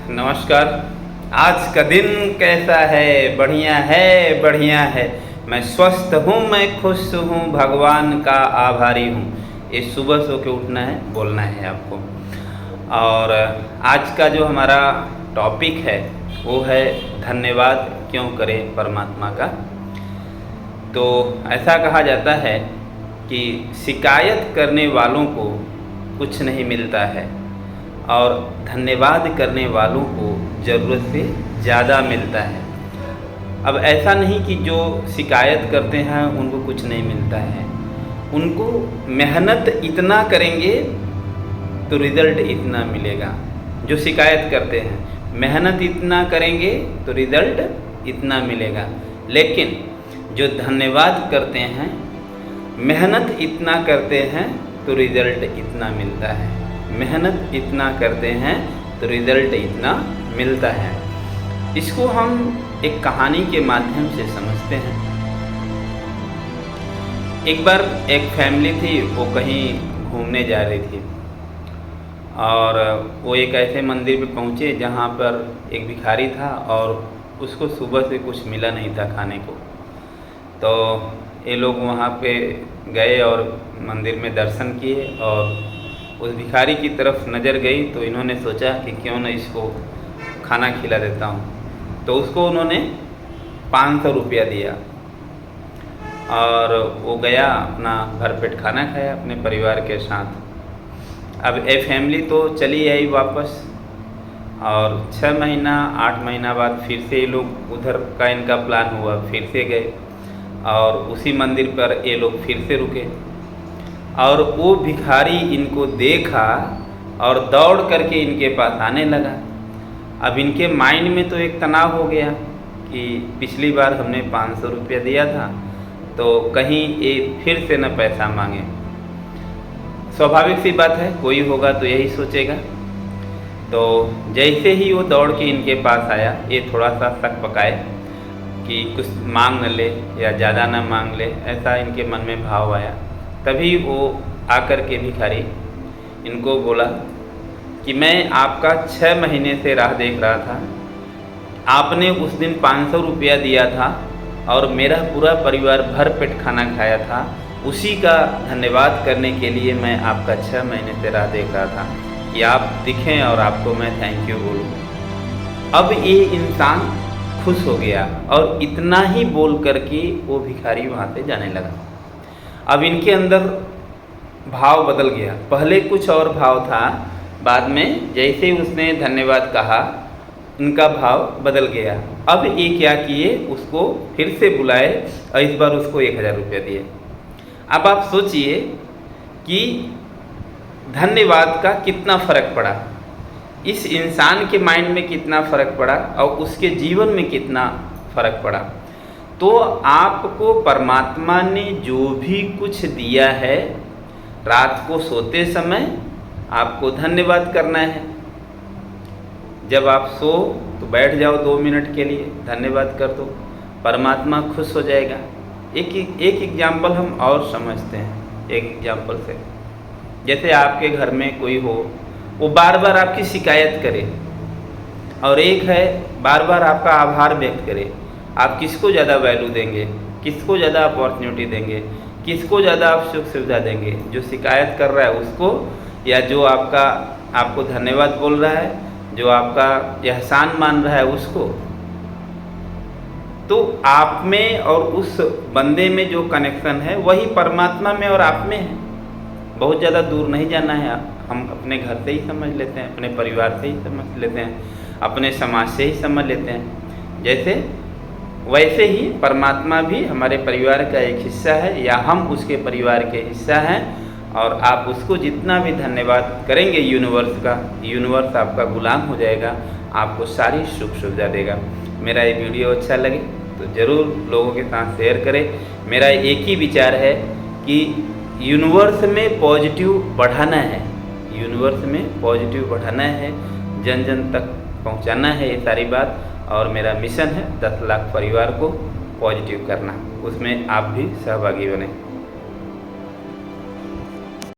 नमस्कार। आज का दिन कैसा है? बढ़िया है, बढ़िया है। मैं स्वस्थ हूँ, मैं खुश हूँ, भगवान का आभारी हूँ। ये सुबह सो के उठना है, बोलना है आपको। और आज का जो हमारा टॉपिक है वो है धन्यवाद क्यों करें परमात्मा का। तो ऐसा कहा जाता है कि शिकायत करने वालों को कुछ नहीं मिलता है और धन्यवाद करने वालों को ज़रूरत से ज़्यादा मिलता है। अब ऐसा नहीं कि जो शिकायत करते हैं उनको कुछ नहीं मिलता है, उनको मेहनत इतना करेंगे तो रिज़ल्ट इतना मिलेगा। जो शिकायत करते हैं मेहनत इतना करेंगे तो रिज़ल्ट इतना मिलेगा, लेकिन जो धन्यवाद करते हैं मेहनत इतना करते हैं तो रिज़ल्ट इतना मिलता है। मेहनत इतना करते हैं तो रिज़ल्ट इतना मिलता है। इसको हम एक कहानी के माध्यम से समझते हैं। एक बार एक फैमिली थी, वो कहीं घूमने जा रही थी और वो एक ऐसे मंदिर पे पहुँचे जहाँ पर एक भिखारी था और उसको सुबह से कुछ मिला नहीं था खाने को। तो ये लोग वहाँ पे गए और मंदिर में दर्शन किए और उस भिखारी की तरफ नज़र गई तो इन्होंने सोचा कि क्यों न इसको खाना खिला देता हूँ। तो उसको उन्होंने 500 रुपया दिया और वो गया, अपना भरपेट खाना खाया अपने परिवार के साथ। अब ये फैमिली तो चली आई वापस और 6 महीना 8 महीना बाद फिर से ये लोग उधर का इनका प्लान हुआ, फिर से गए और उसी मंदिर पर ये लोग फिर से रुके और वो भिखारी इनको देखा और दौड़ करके इनके पास आने लगा। अब इनके माइंड में तो एक तनाव हो गया कि पिछली बार हमने 500 रुपया दिया था तो कहीं ये फिर से न पैसा मांगे। स्वाभाविक सी बात है, कोई होगा तो यही सोचेगा। तो जैसे ही वो दौड़ के इनके पास आया, ये थोड़ा सा शक पकाए कि कुछ मांग न ले या ज़्यादा न मांग ले, ऐसा इनके मन में भाव आया। तभी वो आकर के भिखारी इनको बोला कि मैं आपका 6 महीने से राह देख रहा था, आपने उस दिन 500 रुपया दिया था और मेरा पूरा परिवार भर पेट खाना खाया था, उसी का धन्यवाद करने के लिए मैं आपका 6 महीने से राह देख रहा था कि आप दिखें और आपको मैं थैंक यू बोलूँ। अब ये इंसान खुश हो गया और इतना ही बोल करके वो भिखारी वहाँ से जाने लगा। अब इनके अंदर भाव बदल गया। पहले कुछ और भाव था, बाद में जैसे उसने धन्यवाद कहा उनका भाव बदल गया। अब ये क्या किए, उसको फिर से बुलाए और इस बार उसको 1000 रुपया दिए। अब आप सोचिए कि धन्यवाद का कितना फ़र्क पड़ा, इस इंसान के माइंड में कितना फ़र्क पड़ा और उसके जीवन में कितना फ़र्क पड़ा। तो आपको परमात्मा ने जो भी कुछ दिया है, रात को सोते समय आपको धन्यवाद करना है। जब आप सो तो बैठ जाओ 2 मिनट के लिए, धन्यवाद कर दो, परमात्मा खुश हो जाएगा। एक एग्जाम्पल हम और समझते हैं। एक एग्जाम्पल से, जैसे आपके घर में कोई हो, वो बार बार आपकी शिकायत करे और एक है बार बार आपका आभार व्यक्त करे। आप किसको ज़्यादा वैल्यू देंगे, किसको ज़्यादा अपॉर्चुनिटी देंगे, किसको ज़्यादा आप सुख सुविधा देंगे? जो शिकायत कर रहा है उसको, या जो आपको धन्यवाद बोल रहा है, जो आपका एहसान मान रहा है उसको? तो आप में और उस बंदे में जो कनेक्शन है वही परमात्मा में और आप में है। बहुत ज़्यादा दूर नहीं जाना है। हम अपने घर से ही समझ लेते हैं, अपने परिवार से ही समझ लेते हैं, अपने समाज से ही समझ लेते हैं। जैसे वैसे ही परमात्मा भी हमारे परिवार का एक हिस्सा है या हम उसके परिवार के हिस्सा हैं। और आप उसको जितना भी धन्यवाद करेंगे यूनिवर्स का, यूनिवर्स आपका गुलाम हो जाएगा, आपको सारी सुख सुविधा देगा। मेरा ये वीडियो अच्छा लगे तो ज़रूर लोगों के साथ शेयर करें। मेरा एक ही विचार है कि यूनिवर्स में पॉजिटिव बढ़ाना है, यूनिवर्स में पॉजिटिव बढ़ाना है, जन जन तक पहुंचाना है ये सारी बात। और मेरा मिशन है 10 लाख परिवार को पॉजिटिव करना, उसमें आप भी सहभागी बने।